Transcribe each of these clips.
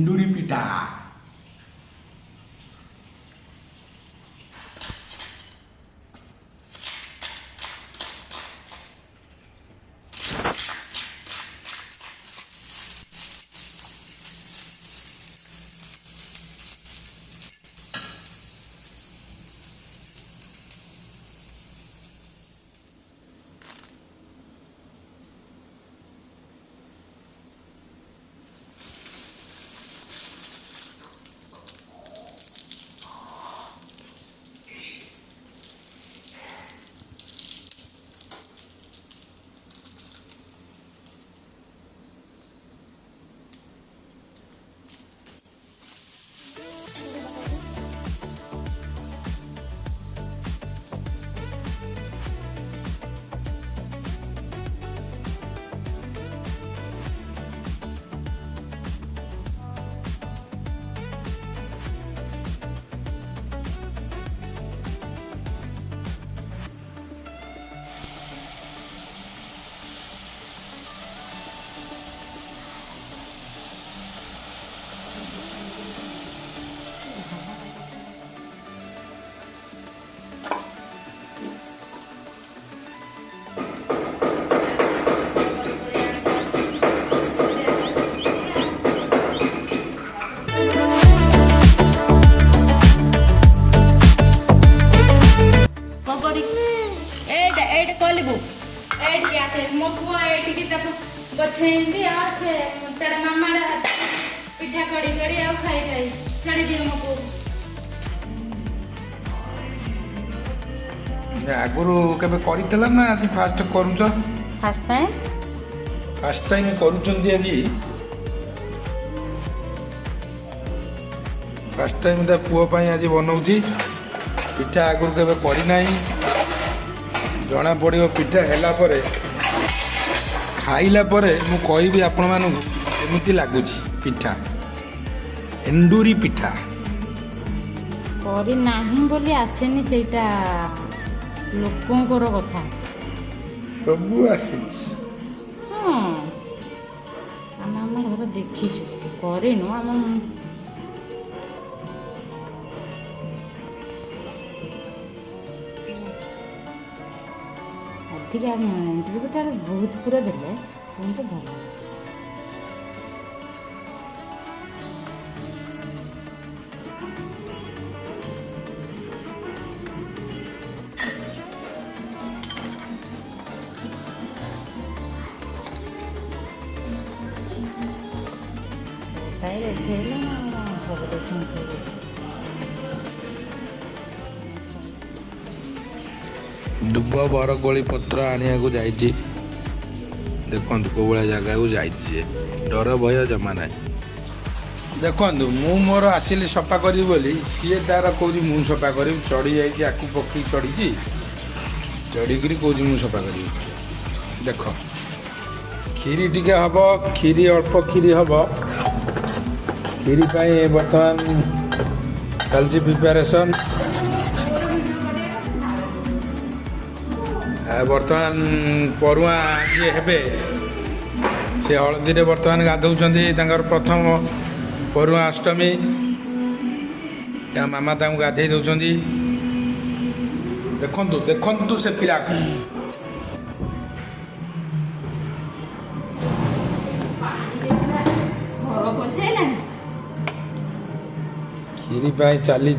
एंडूरी पिठा। कलबू add क्या थे मो पुआ एड की तक बछेंदी आछे तेरा मामा रे पिठा कड़ी कड़ी आ खाई खाई छाड़ी दियो मो पुआ आगुरु केबे करितला ना आज फास्ट करूछ? फर्स्ट टाइम करूछंती आज फर्स्ट टाइम दा पुआ पई आज बनाउची पिठा आगुरु केबे करि नाही जना पड़ो पिठा है खाइला मु कहि आपण मानू एमती लगुच पिठा एंडूरी पिठा करी नाही बोली आसेनी सेटा लोकंकर कथा सब आसी हाँ आम आम घर देखी करेनु आम अधिका इंटरव्यूटार बहुत पूरा देले तुमको भल ताई खेल ना सब देखो दुब बरकोली पत्र आनिया को जाइए देखो कौ भाया जगह को जाइए डर भय जमा ना देखु मु मोर आसिली सफा करी बोली सी तार कौन मु सफा करी चढ़ी जाइए आकू पक्षी चढ़ी चढ़ी कौन मु सफा करी देख खीरी टिके हम खीरी अल्प खीरी हम खीरी पाई बर्तमान चलती प्रिपेरेसन बर्तमान परुआ जी हे से हलदी रे बर्तमान गाधौर प्रथम परुआ अष्टमी या मामा तांको गाधे दौरान देखु देखु से पिला खीरी पाई चली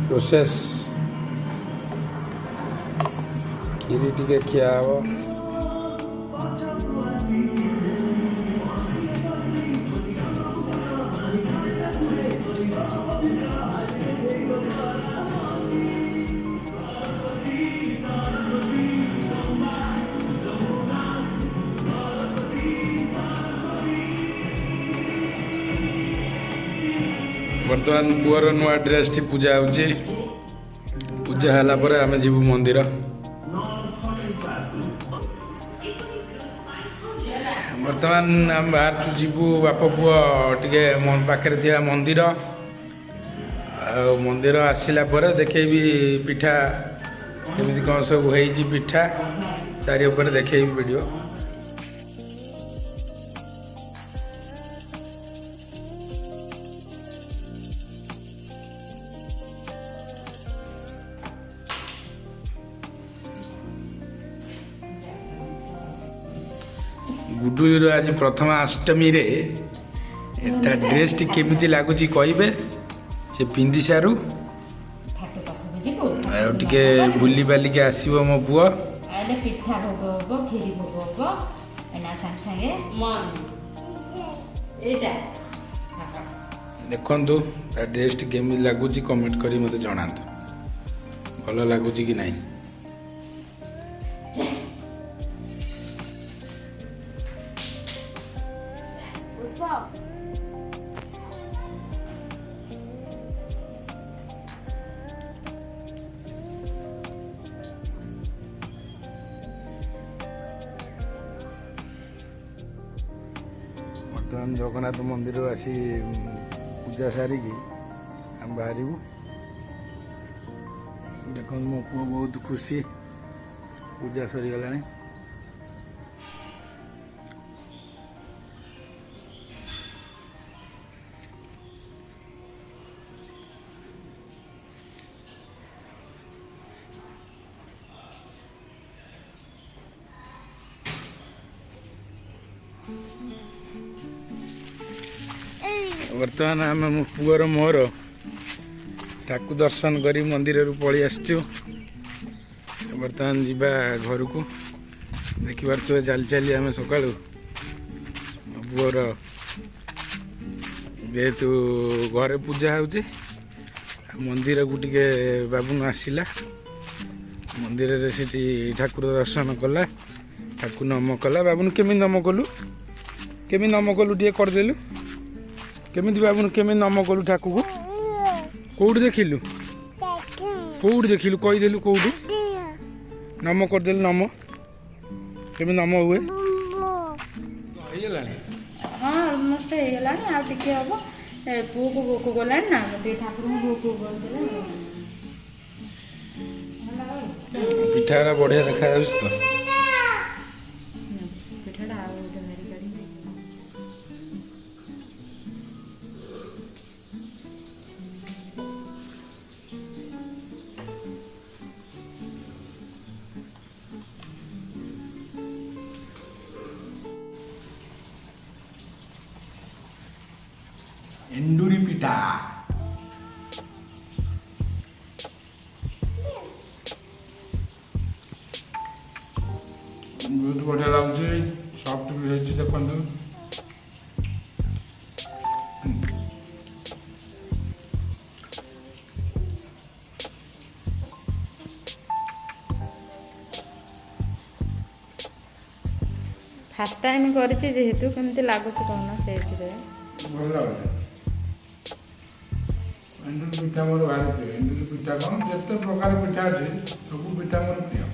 प्रोसेस खीरी टिके खिया हम बर्तमान पुअर नुआ ड्रेस टी पूजा होची पूजा हला परे आमे जीवु मंदिर बर्तमान आम बाहर जीवु बाप पुआ टिके मन पाखे थिया मंदिर मंदिर आसिला परे देखेबी पिठा केमिति कौन सब होईची पिठा तारी ऊपर देखेबी वीडियो गुडुर आज प्रथम अष्टमी रे ता ड्रेस टी केमिति लागुची कहबे से पिंदी सारू ଠାକୁର ପାଖକୁ ଯିବୁ ଆଉ ଟିକେ ବୁଲି ବାଲିକି ଆସିବ ମୋ ପୁଅ। ଆଇଲେ ପିଠା ଭୋଗ ହବ କ୍ଷୀରି ଭୋଗ ହବ ଏନା ସାଙ୍ଗେ ସାଙ୍ଗେ ମନ ଏଇଟା ଦେଖନ୍ତୁ ତା ଡ୍ରେସ୍ ଟି କେମିତି ଲାଗୁଛି କମେଣ୍ଟ କରି ମୋତେ ଜଣାନ୍ତୁ ଭଲ ଲାଗୁଛି କି ନାହିଁ। ପୁଷ୍ପ ବର୍ତ୍ତମାନ ଜଗନ୍ନାଥ ମନ୍ଦିର ଆସି ପୂଜା ସାରିକି ଆମେ ବାହାରିବୁ। ଦେଖନ୍ତୁ ମୋ ପୁଅ ବହୁତ ଖୁସି ପୂଜା ସରିଗଲାଣି। ବର୍ତ୍ତମାନ ଆମେ ମୋ ପୁଅର ମୋର ଠାକୁ ଦର୍ଶନ କରି ମନ୍ଦିରରୁ ପଳେଇ ଆସିଛୁ। ବର୍ତ୍ତମାନ ଯିବା ଘରକୁ। ଦେଖିପାରୁଥିବେ ଚାଲି ଚାଲି ଆମେ ସକାଳୁ ମୋ ପୁଅର ଯେହେତୁ ଘରେ ପୂଜା ହେଉଛି ମନ୍ଦିରକୁ ଟିକେ ବାବୁନ ଆସିଲା। ମନ୍ଦିରରେ ସେଠି ଠାକୁର ଦର୍ଶନ କଲା ଠାକୁ ନମ କଲା। ବାବୁନ କେମିତି ନମ କଲୁ କେମିତି ନମ କଲୁ ଟିକେ କରିଦେଲୁ କେମିତି ବାବୁନ କେମିତି ନମ କଲୁ ଠାକୁକୁ କୋଉଠି ଦେଖିଲୁ କହିଦେଲୁ କୋଉଠି ନମ କରିଦେଲୁ ନମ କେମିତି ନମ ହୁଏ ହେଇଗଲାଣି। ହଁ ଅଲମୋଷ୍ଟ ହେଇଗଲାଣି ଆଉ ଟିକେ ହବ ପୁଅକୁ ଭୋକ ଗଲାଣି ନା ଟିକେ ଠାକୁରଙ୍କୁ ଭୋକ କରିଦେଲେ ପିଠାଟା ବଢିଆ ଦେଖାଯାଉଛି ତ। ପିଠାଟା ଆଉ ଗୋଟେ ଭାରି କାଢ଼ିବି। ଏଣ୍ଡୁରି ପିଠା ବହୁତ ବଢିଆ ଲାଗୁଛି ସଫ୍ଟ ବି ହେଇଛି ଦେଖନ୍ତୁ। ଫାର୍ଷ୍ଟ ଟାଇମ୍ କରିଛି ଯେହେତୁ କେମିତି ଲାଗୁଛି କହୁନ ସେଇଥିରେ ଭଲ ଲାଗୁଛି। ଏଣ୍ଡୁରି ପିଠା ମୋର ଭାରି ପ୍ରିୟ। ଏଣ୍ଡୁରି ପିଠା କ'ଣ ଯେତେ ପ୍ରକାର ପିଠା ଅଛି ସବୁ ପିଠା ମୋର ପ୍ରିୟ।